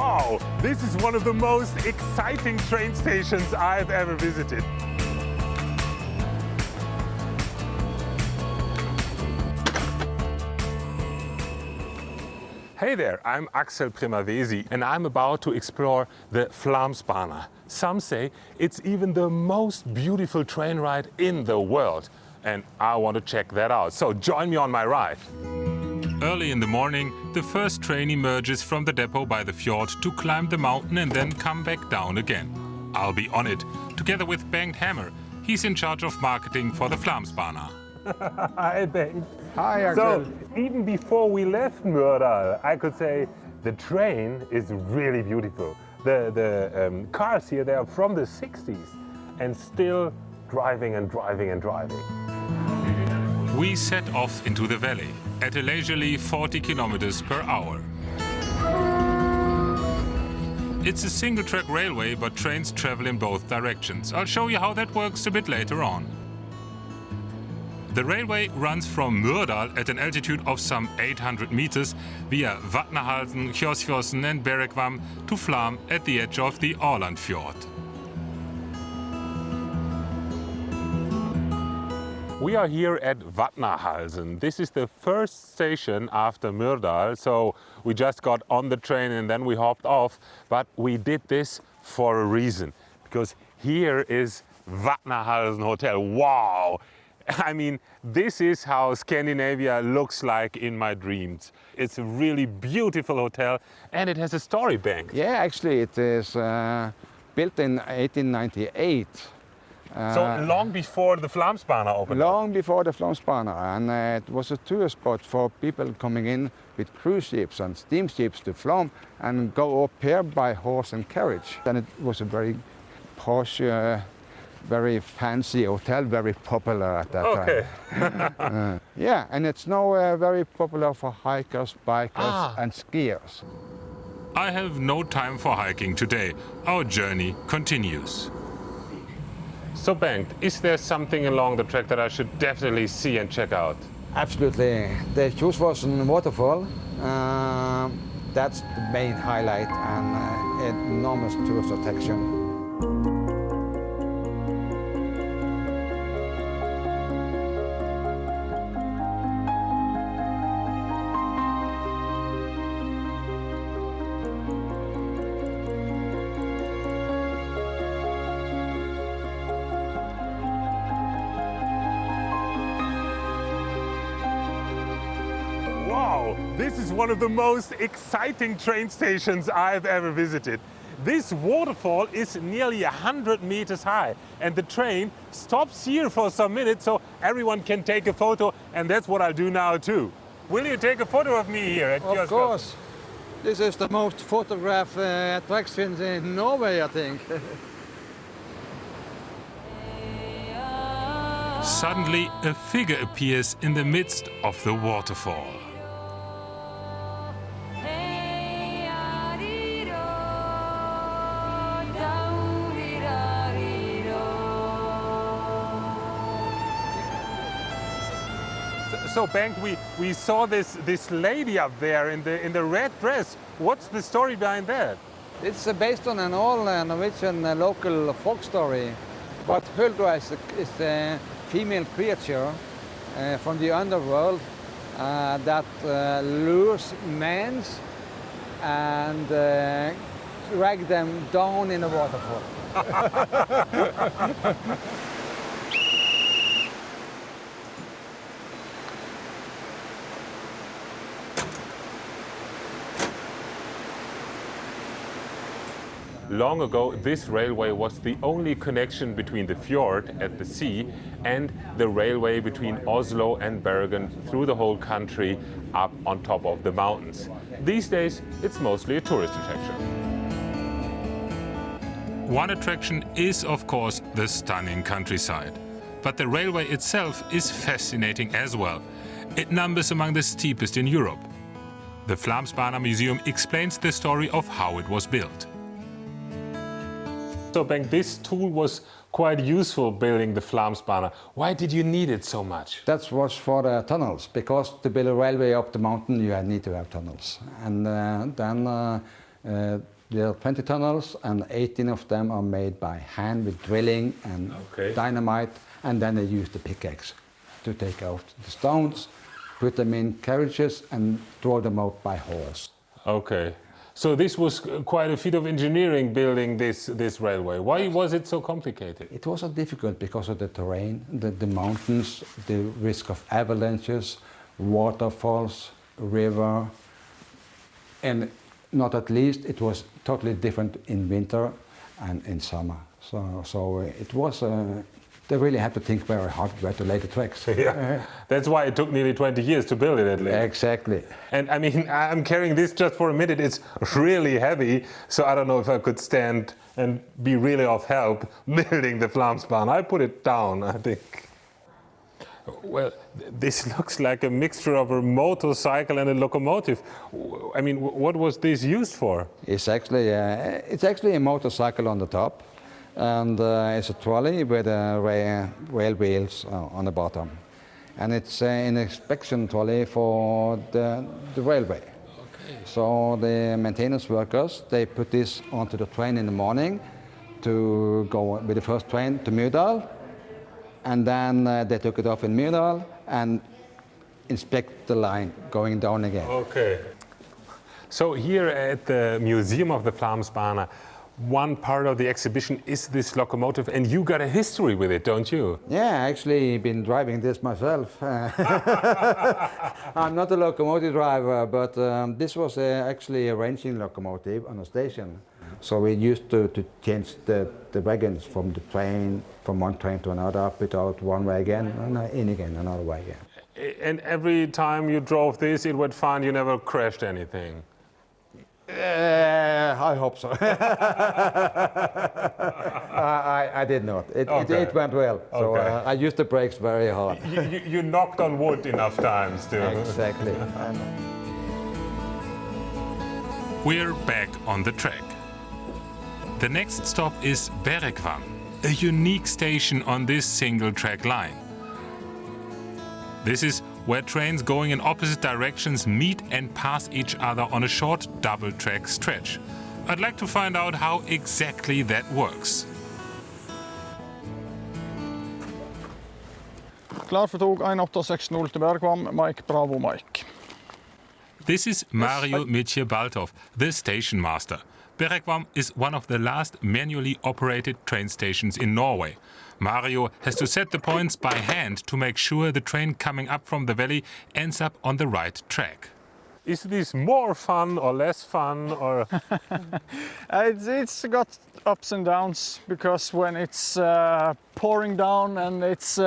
Wow, this is one of the most exciting train stations I've ever visited. Hey there, I'm Axel Primavesi and I'm about to explore the Flåmsbana. Some say it's even the most beautiful train ride in the world. And I want to check that out, so join me on my ride. Early in the morning, the first train emerges from the depot by the fjord to climb the mountain and then come back down again. I'll be on it, together with Bengt Hammer. He's in charge of marketing for the Flåmsbana. Hi, Bengt. Hi, Axel. So, even before we left Myrdal, I could say the train is really beautiful. The cars here, they are from the 60s and still driving and driving and driving. We set off into the valley at a leisurely 40 kilometers per hour. It's a single-track railway, but trains travel in both directions. I'll show you how that works a bit later on. The railway runs from Myrdal at an altitude of some 800 meters via Vatnahalsen, Kjosfossen and Bergvam to Flåm at the edge of the Aurlandsfjord. We are here at Vatnahalsen. This is the first station after Myrdal, so we just got on the train and then we hopped off. But we did this for a reason, because here is Vatnahalsen Hotel. Wow! I mean, this is how Scandinavia looks like in my dreams. It's a really beautiful hotel and it has a story, bank. Yeah, actually it is built in 1898. So long before the Flåmsbana opened? Long before the Flåmsbana, and it was a tourist spot for people coming in with cruise ships and steamships to Flåm and go up here by horse and carriage. And it was a very posh, very fancy hotel, very popular at that time. Yeah, and it's now very popular for hikers, bikers and skiers. I have no time for hiking today. Our journey continues. So Bengt, is there something along the track that I should definitely see and check out? Absolutely. The Kjosfossen waterfall, that's the main highlight and enormous tourist attraction. Wow, this is one of the most exciting train stations I've ever visited. This waterfall is nearly 100 meters high and the train stops here for some minutes so everyone can take a photo, and that's what I'll do now too. Will you take a photo of me here at Kjosfossen? Of course. This is the most photographed attraction in Norway, I think. Suddenly, a figure appears in the midst of the waterfall. So, Bengt, we saw this lady up there in the red dress. What's the story behind that? It's based on an old Norwegian local folk story. But Huldra is a female creature from the underworld that lures men and drag them down in the waterfall. Long ago, this railway was the only connection between the fjord at the sea and the railway between Oslo and Bergen through the whole country up on top of the mountains. These days, it's mostly a tourist attraction. One attraction is, of course, the stunning countryside. But the railway itself is fascinating as well. It numbers among the steepest in Europe. The Flåmsbana Museum explains the story of how it was built. So, Bengt, this tool was quite useful building the Flåmsbana. Why did you need it so much? That was for the tunnels, because to build a railway up the mountain you need to have tunnels. And then There are 20 tunnels, and 18 of them are made by hand with drilling and dynamite, and then they use the pickaxe to take out the stones, put them in carriages, and throw them out by horse. Okay. So this was quite a feat of engineering, building this railway. Why was it so complicated? It was so difficult because of the terrain, the mountains, the risk of avalanches, waterfalls, river, and not at least it was totally different in winter and in summer. So it was, they really had to think very hard where to lay the tracks. Yeah. That's why it took nearly 20 years to build it at least. Exactly. And I mean, I'm carrying this just for a minute. It's really heavy, so I don't know if I could stand and be really of help building the Flåmsbana. I put it down, I think. Well, this looks like a mixture of a motorcycle and a locomotive. I mean, what was this used for? It's actually a motorcycle on the top, and it's a trolley with rail wheels on the bottom. And it's an inspection trolley for the railway. Okay. So the maintenance workers, they put this onto the train in the morning to go with the first train to Myrdal. And then they took it off in Myrdal and inspect the line going down again. Okay. So here at the Museum of the Flåmsbana, one part of the exhibition is this locomotive, and you got a history with it, don't you? Yeah, I actually been driving this myself. I'm not a locomotive driver, but this was actually a ranging locomotive on a station. So we used to change the wagons from the train, from one train to another, put out one wagon, and in again, another wagon. And every time you drove this, it went fine, you never crashed anything? I hope so. I did not. It went well. So I used the brakes very hard. You knocked on wood enough times too. Exactly. We're back on the track. The next stop is Bergvam, a unique station on this single-track line. This is where trains going in opposite directions meet and pass each other on a short double-track stretch. I'd like to find out how exactly that works. Klar for tog 1860 til Bergvam, Mike Bravo Mike. This is Mario Mitje-Baltov, the station master. Bergvam is one of the last manually operated train stations in Norway. Mario has to set the points by hand to make sure the train coming up from the valley ends up on the right track. Is this more fun or less fun? Or It's got ups and downs, because when it's pouring down and it's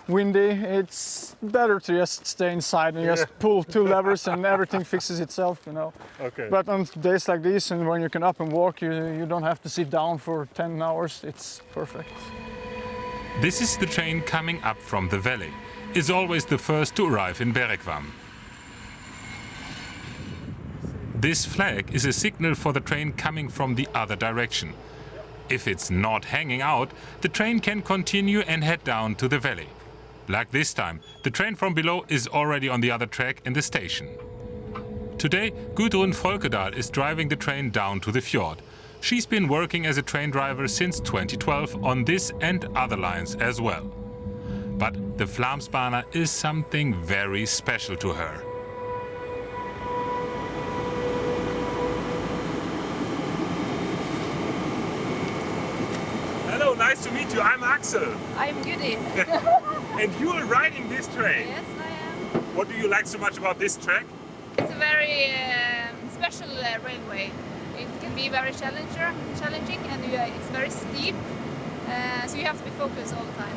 windy, it's better to just stay inside and just pull two levers and everything fixes itself, you know. Okay. But on days like this, and when you can up and walk, you don't have to sit down for 10 hours. It's perfect. This is the train coming up from the valley. It's always the first to arrive in Bergvam. This flag is a signal for the train coming from the other direction. If it's not hanging out, the train can continue and head down to the valley. Like this time, the train from below is already on the other track in the station. Today, Gudrun Folkedahl is driving the train down to the fjord. She's been working as a train driver since 2012 on this and other lines as well. But the Flåmsbana is something very special to her. Hello, nice to meet you. I'm Axel. I'm Goody. And you are riding this train? Yes, I am. What do you like so much about this track? It's a very special railway. It can be very challenging, and it's very steep, so you have to be focused all the time.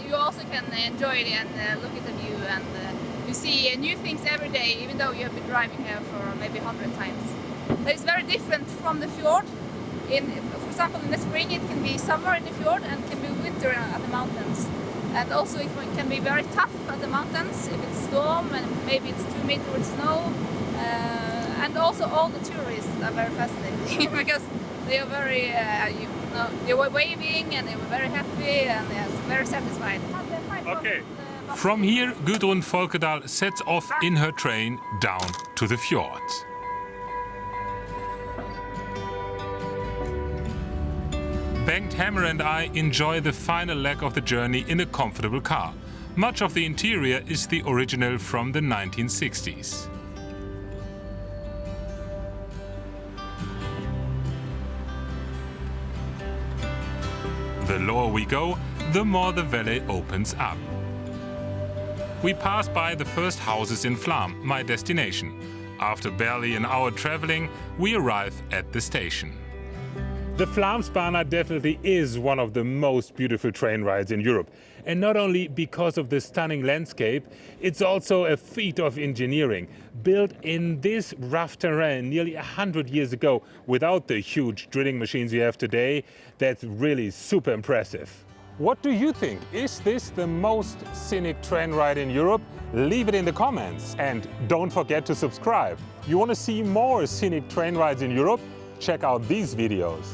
You also can enjoy it and look at the view, and you see new things every day, even though you have been driving here for maybe 100 times. But it's very different from the fjord. For example, in the spring it can be summer in the fjord and it can be winter at the mountains. And also it can be very tough at the mountains if it's storm and maybe it's 2 meters with snow. And also all the tourists are very fascinating because they are very, they were waving and they were very happy and they are very satisfied. Okay. From here, Gudrun Folkedahl sets off in her train down to the fjord. Bengt Hammer and I enjoy the final leg of the journey in a comfortable car. Much of the interior is the original from the 1960s. The lower we go, the more the valley opens up. We pass by the first houses in Flåm, my destination. After barely an hour traveling, we arrive at the station. The Flåmsbana definitely is one of the most beautiful train rides in Europe. And not only because of the stunning landscape, it's also a feat of engineering. Built in this rough terrain nearly 100 years ago without the huge drilling machines you have today, that's really super impressive. What do you think? Is this the most scenic train ride in Europe? Leave it in the comments. And don't forget to subscribe. You want to see more scenic train rides in Europe? Check out these videos.